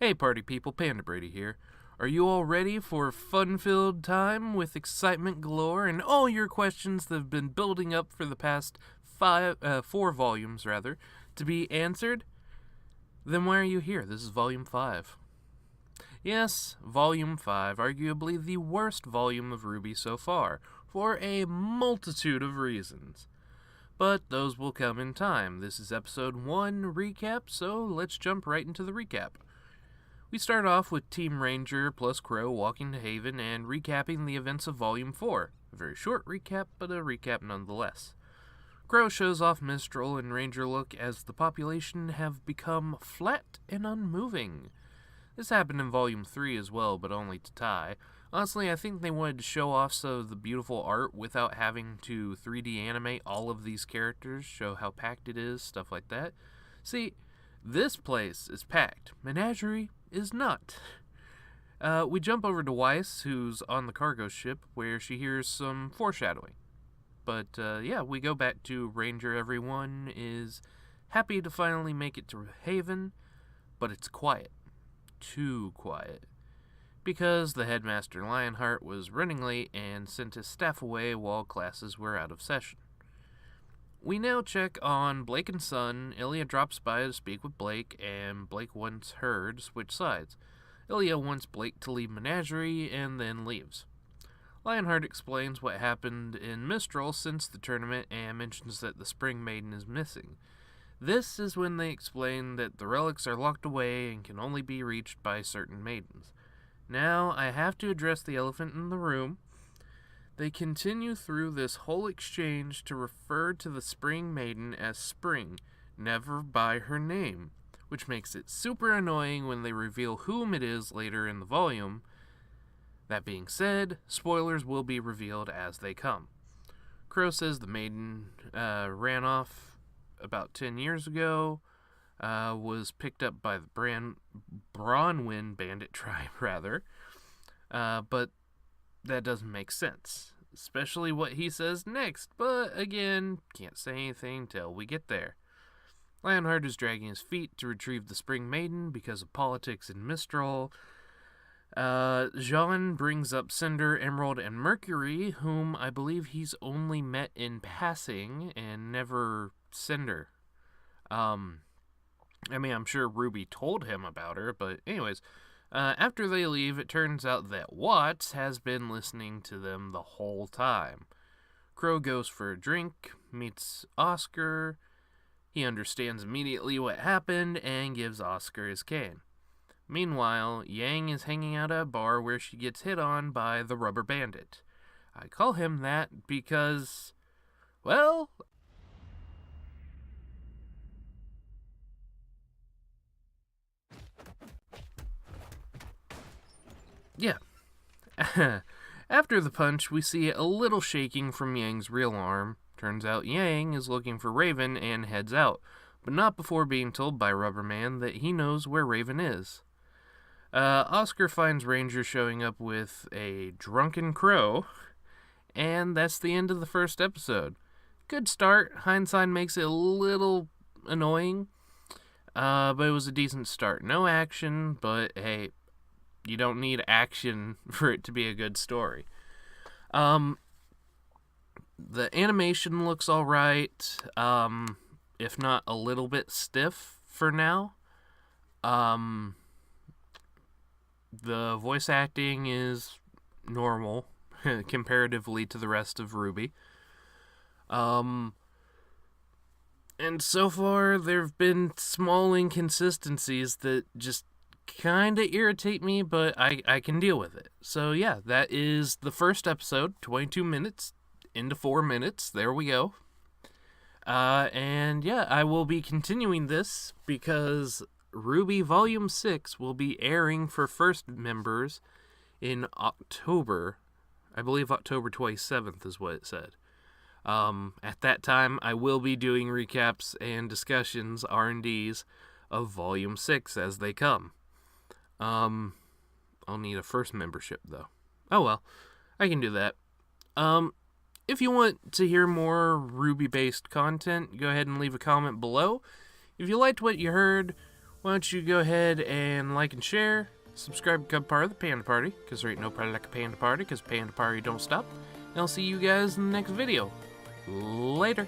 Hey party people, PandaBrady here. Are you all ready for a fun-filled time with excitement galore and all your questions that have been building up for the past four volumes, to be answered? Then why are you here? This is Volume 5. Yes, Volume 5, arguably the worst volume of RWBY so far, for a multitude of reasons. But those will come in time. This is Episode 1 recap, so let's jump right into the recap. We start off with Team Ranger plus Crow walking to Haven and recapping the events of Volume 4. A very short recap, but a recap nonetheless. Crow shows off Mistral and Ranger look as the population have become flat and unmoving. This happened in Volume 3 as well, but only to Ty. Honestly, I think they wanted to show off some of the beautiful art without having to 3D animate all of these characters, show how packed it is, stuff like that. See, this place is packed. Menagerie is not. We jump over to Weiss, who's on the cargo ship, where she hears some foreshadowing. But, we go back to Ranger. Everyone is happy to finally make it to Haven, but it's quiet. Too quiet. Because the headmaster Lionheart was running late and sent his staff away while classes were out of session. We now check on Blake and Sun. Ilya drops by to speak with Blake, and Blake wants her to switch sides. Ilya wants Blake to leave Menagerie, and then leaves. Lionheart explains what happened in Mistral since the tournament, and mentions that the Spring Maiden is missing. This is when they explain that the relics are locked away and can only be reached by certain maidens. Now, I have to address the elephant in the room. They continue through this whole exchange to refer to the Spring Maiden as Spring, never by her name, which makes it super annoying when they reveal whom it is later in the volume. That being said, spoilers will be revealed as they come. Crow says the Maiden ran off about 10 years ago, was picked up by the Bronwyn bandit tribe, but that doesn't make sense, especially what he says next, but again, can't say anything till we get there. Lionheart is dragging his feet to retrieve the Spring Maiden because of politics in Mistral. Jean brings up Cinder, Emerald, and Mercury, whom I believe he's only met in passing and never Cinder. I'm sure Ruby told him about her, but anyways, after they leave, it turns out that Watts has been listening to them the whole time. Crow goes for a drink, meets Oscar. He understands immediately what happened and gives Oscar his cane. Meanwhile, Yang is hanging out at a bar where she gets hit on by the Rubber Bandit. I call him that because, well, yeah. After the punch, we see a little shaking from Yang's real arm. Turns out Yang is looking for Raven and heads out, but not before being told by Rubberman that he knows where Raven is. Oscar finds Ranger showing up with a drunken Crow, and that's the end of the first episode. Good start. Hindsight makes it a little annoying, but it was a decent start. No action, but hey, you don't need action for it to be a good story. The animation looks alright, if not a little bit stiff for now. The voice acting is normal comparatively to the rest of RWBY. And so far, there have been small inconsistencies that just kind of irritate me, but I can deal with it. So yeah, that is the first episode, 22 minutes into 4 minutes. There we go. And yeah, I will be continuing this because RWBY Volume 6 will be airing for first members in October. I believe October 27th is what it said. At that time, I will be doing recaps and discussions, R&Ds, of Volume 6 as they come. I'll need a first membership, though. Oh well, I can do that. If you want to hear more RWBY-based content, go ahead and leave a comment below. If you liked what you heard, why don't you go ahead and like and share, subscribe, become part of the Panda Party, because there ain't no party like a Panda Party, because Panda Party don't stop. And I'll see you guys in the next video. Later.